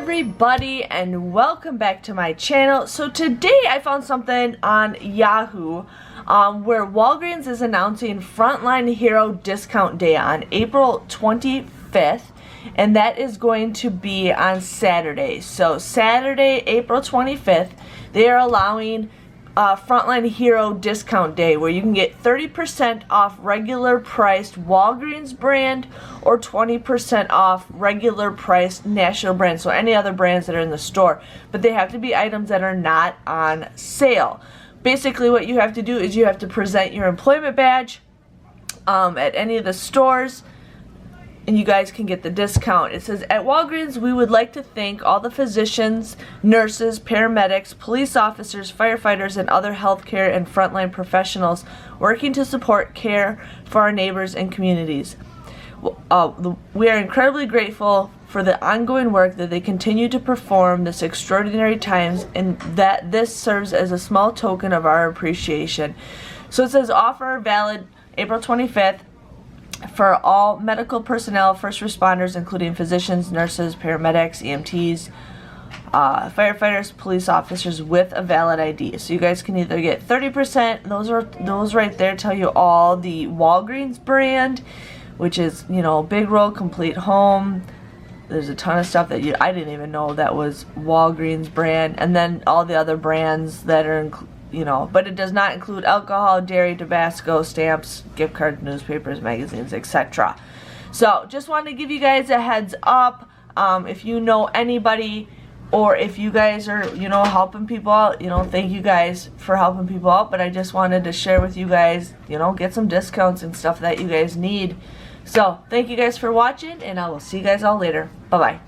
everybody, and welcome back to my channel. So today I found something on Yahoo where Walgreens is announcing Frontline Hero Discount Day on April 25th, and that is going to be on Saturday. So Saturday, April 25th, they are allowing Frontline Hero Discount Day, where you can get 30% off regular priced Walgreens brand or 20% off regular priced national brand, so any other brands that are in the store, but they have to be items that are not on sale. Basically what you have to do is you have to present your employment badge at any of the stores, and you guys can get the discount. It says, at Walgreens, we would like to thank all the physicians, nurses, paramedics, police officers, firefighters, and other healthcare and frontline professionals working to support care for our neighbors and communities. We are incredibly grateful for the ongoing work that they continue to perform this extraordinary times, and that this serves as a small token of our appreciation. So it says, offer valid April 25th. For all medical personnel, first responders, including physicians, nurses, paramedics, EMTs, firefighters, police officers with a valid ID. So you guys can either get 30%, those right there tell you all the Walgreens brand, which is, you know, Big Roll, Complete Home. There's a ton of stuff that I didn't even know that was Walgreens brand, and then all the other brands that are but it does not include alcohol, dairy, Tabasco, stamps, gift cards, newspapers, magazines, etc. So just wanted to give you guys a heads up. If you know anybody, or if you guys are, helping people out, thank you guys for helping people out. But I just wanted to share with you guys, get some discounts and stuff that you guys need. So thank you guys for watching, and I will see you guys all later. Bye-bye.